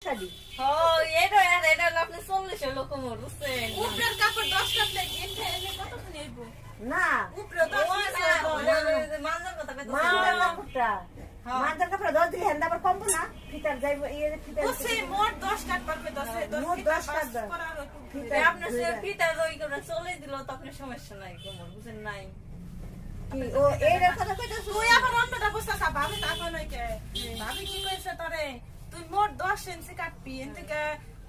ছাড়ি ও এটা আপনি 40 লোক মোর বুঝছেন উপরের কাপড় 10 টাকা লাগে এনে কত নেব না উপরে 10 মানজার কথা কইতাছি মাদার কাপড় 10 দিলে হেন্দা আবার কমবো না ফিতার যাইবো ফিতার ওসে মোট 10 টাকা পড়বে 10 মোট 10 টাকা আপনার সে পিতা রই করে চলে দিল তো আপনার সমস্যা নাই কোমর বুঝেন নাই কি ও এইটার কথা কইতাছ তুই আবার অন্যটা বসতাছ ভাবি তা কই নাই কে ভাবি কি কইছে তোরে তুই মোট 10 ইঞ্চি কাটবি এনতে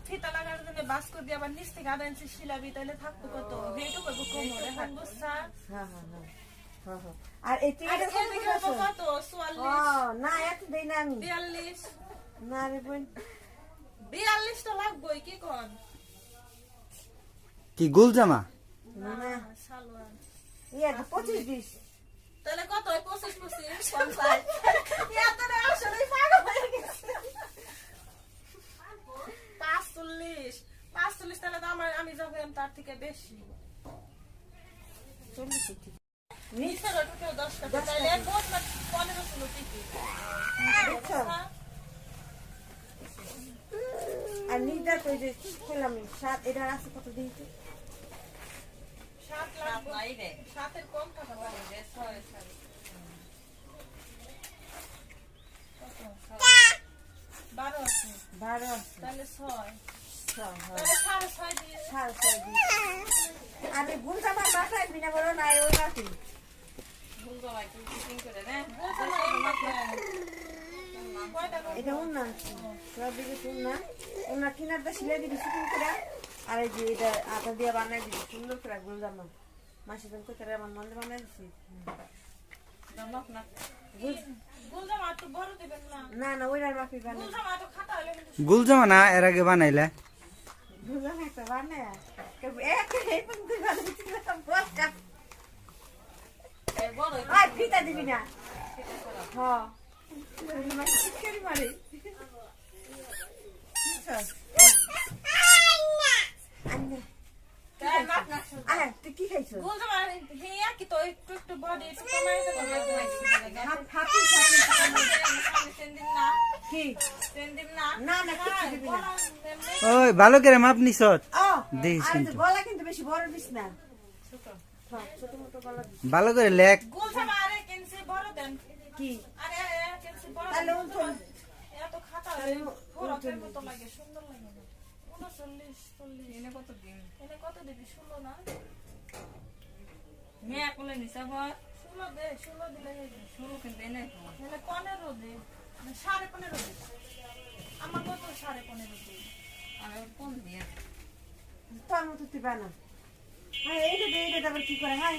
ফিতা লাগার জন্য বাস করে দিয়ে আবার নিচ থেকে 1/2 ইঞ্চি শিলাবি তাহলে থাকতো কত হেইটু কইব কোমরে হাত বসা হ্যাঁ আর এই টিকেটের কত 44 না এত দেই না আমি 42 না রে বোন 42 তো লাগবেই কি কোন কি গোল জামা না সালোয়ার ইয়া 25-20 তাহলে কত 25 50 এত না আসলে পাগল হয়ে গেছে 45 তাহলে তো আমি যখন তার থেকে বেশি নিচে রটুকে 10 টাকা তাহলে মোট 15 ছিল টিকি আর নিদা তো যে খেলাম সাত এটা আছে কত দিন 7 লাখ নাই রে 7 এর কম টাকা লাগে 12 আছে 12 আছে তাহলে 6 হ্যাঁ তাহলে 6.5 দিয়ে সাড়ে ছয় দিন আমি গুলটা আমার বাসায় বিনা বড় নাই ওই রাখি ভুল বাবা কি ফিটিং করে না এটা উন্না সব দিকে উন্না উন্না কিনারটা সিলাই দিবি শুকিং করে আর এই যে এটা আটা দিয়ে বানাই দিবি সুন্দর করে গুলজামা মাসি জন কোথায় আমার মনে বানাই দিছি দমক না গুলজামা একটু বড় দিবেন না না ওইটার মাফি বানাই গুলজামা তো খাতা হইলে কিন্তু গোল জামা না এর আগে বানাইলে গুলজামা একটা বানাই এক এই পর্যন্ত বানাইছিলাম বসটা এই বড় আই ফিতা দিবি না হ্যাঁ মাসি চিকেন মারে তাই মাপ না আয় তুই কি খাইছ গুলজামা হিয়া কি তো একটু বডি একটু কমাই তো হাফি সেন্দিন না কি সেন্দিন না না না কিছু দিবি না ওই ভালো করে মাপ নিছত ও দিস আর কিন্তু গলা কিন্তু বেশি বড় দিস না ছোট মোটো গলা দিস। ভালো করে লেখ গুলজামা আরে কেনসি বড় দেন কি আরে কেনসি বড় তাহলে উঠুন এত খাতা হইলে ফরকের মতো লাগে সুন্দর লাগে না 39 40 এনে কত দিন এনে কত দিবি 16 না মেয়া কোলে নিছে আবার 16 দে 16 দিলে হয়ে যাবে শুরু কিন্তু এনে এনে 15 দে না 15.5 দে আমার কত 15.5 দে আমি কোন দিয়ে তোর মতো তুই বানা হ্যাঁ এইটা আবার কি করে হ্যাঁ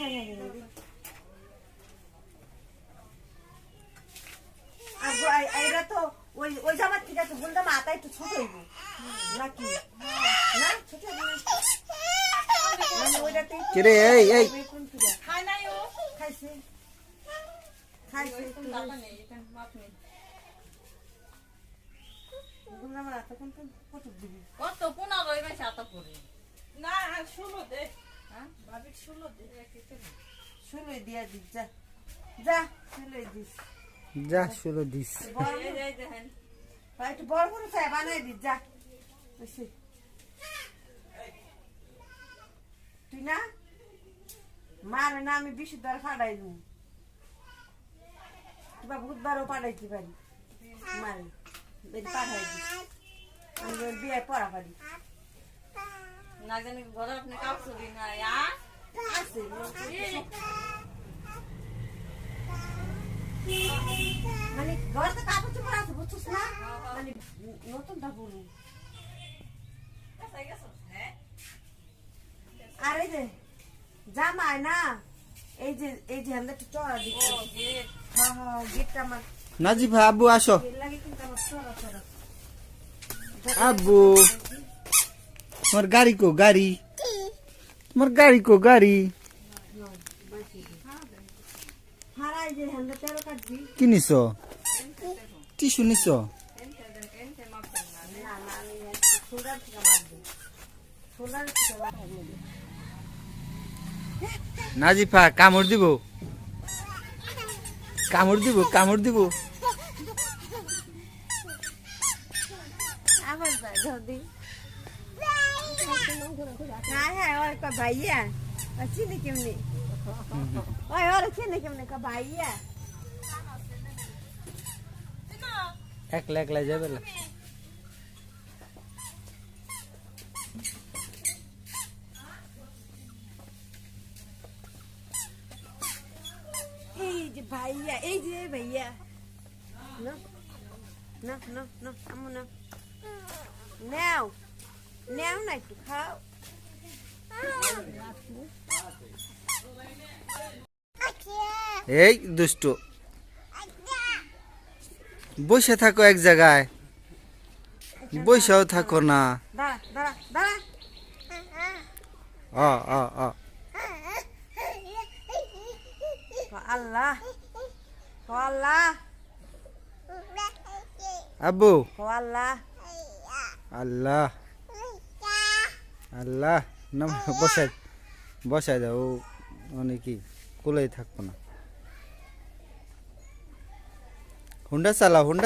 আর এইটা তো ওই জামার ঠিক আছে বলতাম আতা একটু ছোট হইব নাকি না ছোট হইব মানে ওইটাতে কিরে এই খাই নাই ও খাইছে কোন দাবা নেই এটা মাপ নেই আমার আতা কোন কত দিবি কত 15 রইবে সাতা করে না 16 দে হ্যাঁ ভাবি 16 দে ষোলোই দিয়া দিস যা ষোলোই দিস যা শুরু দিস এই দেখেন একটু বড় করে চাই বানাই দিস যা বুঝছি তুই না মারে না আমি বিশুদ্ধার ফাটাই দু কিংবা বুধবারও পাঠাইতে পারি মারে পাঠাই দিস আমি বিয়ে পড়া পারি না জানি ঘরে আপনি কাপড় না আছে মানে ঘরে কাপড় চোপড় আছে বুঝছিস না মানে নতুনটা বলুন আর এই যে জামায় না এই যে আমরা একটু চড়া দিচ্ছি হ্যাঁ গেটটা আমার নাজিফা আব্বু আসো লাগে কিন্তু আমার চড়া আব্বু তোমার গাড়ি কো গাড়ি তোমার গাড়ি কো গাড়ি হারাই যে হ্যান্ডা 13 কাটবি কি নিছ টিস্যু নিছ না আমি সোলার থেকে মারবো সোলার থেকে মারবো নাজিফা কামড় দিব কামড় দিব আবার যায় যদি হ্যাঁ হ্যাঁ ওর কা ভাইয়া চিনি কেমনি ওই ওর চিনি কেমনি কা ভাইয়া একলা একলা যাবে না এই যে ভাইয়া এই যে ভাইয়া না না না না আমু না নাও নাও না একটু খাও এই দুষ্ট বসে থাকো এক জায়গায় বসেও থাকো না দাঁড়া দাঁড়া দাঁড়া অ অ অ আল্লাহ আল্লাহ আব্বু আল্লাহ আল্লাহ আল্লাহ না বসাই বসাই দাও অনেকই কোলেই থাকবো না হুন্ডা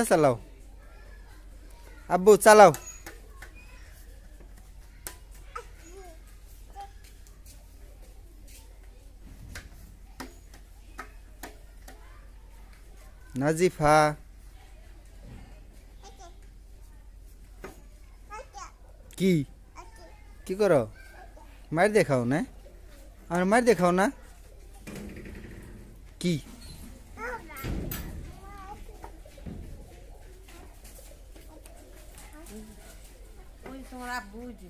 চালাও আব্বু চালাও নাজিফা কি কি করো মার দেখাও না আর মার দেখাও না কি ওই তোমার আব্বু যে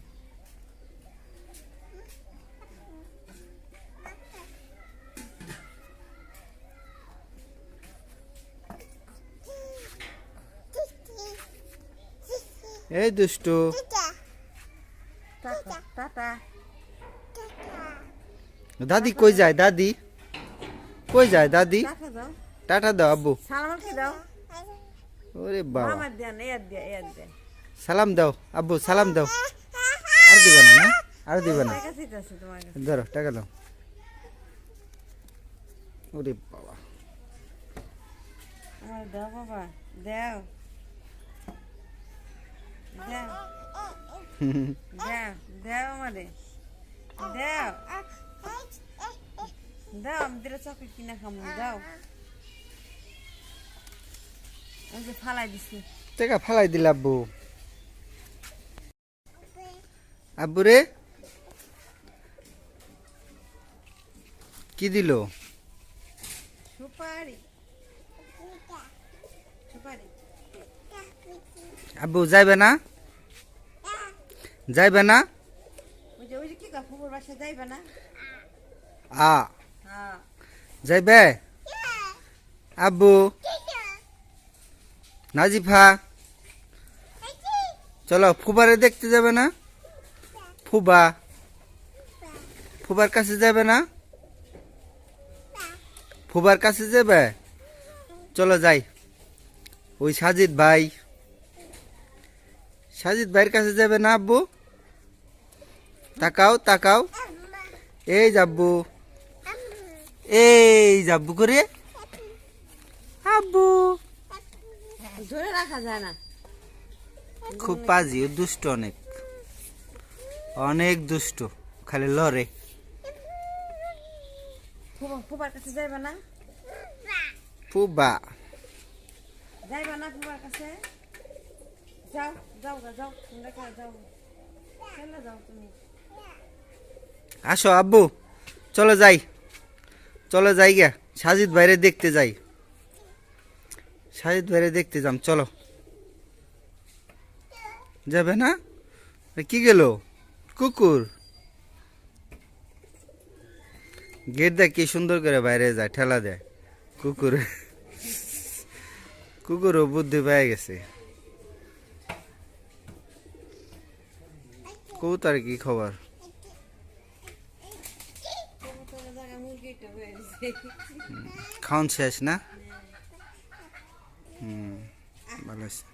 এই দুষ্টু টাটা টাটা দাদি কই যায় দাদি কই যায় দাদি টাটা দাও টাটা দাও আব্বু সালাম কি দাও ওরে বাবা আমার দেন এর দেন সালাম দাও আব্বু সালাম দাও আর দিবা না না আর দিবা না টাকা দিতেছে তোমার কাছে ধরো টাকা দাও ওরে বাবা আমার দাও বাবা দাও দাও দাও দাও আমারে দাও দাও আমি দিলে চকলেট কিনা খাবো দাও ওই যে ফালাই দিছি টাকা ফালাই দিল আব্বু আব্বু রে কি দিল সুপারি সুপারি আব্বু যাইবে না যাইবে না ওই যে কি কাপুর বাসা যাইবে না আ হ্যাঁ যাইবে আব্বু নাজিফা চলো ফুবারে দেখতে যাবে না ফুবার কাছে যাবে না ফুবার কাছে যাবে চলো যাই ওই সাজিদ ভাইয়ের কাছে যাবে না আব্বু তাকাও এই যাব্বু করে আব্বু ধরে রাখা যায় না খুব পাজি ও দুষ্ট অনেক দুষ্ট খালি লড়ে ফুবার কাছে যাইবে না ফুবা যাইবে না ফুবার কাছে যাও তোমরা যাও চলে যাও তুমি আসো আব্বু চলো যাই গে সাজিদ ভাইরে দেখতে যাই যাম চলো যাবে না কি গেল কুকুর গেট দেখ কি সুন্দর করে বাইরে যায় ঠেলা দেয় কুকুরও বুদ্ধি পেয়ে গেছে কৌতার কি খবর খাওন শেষ না ভালো আছে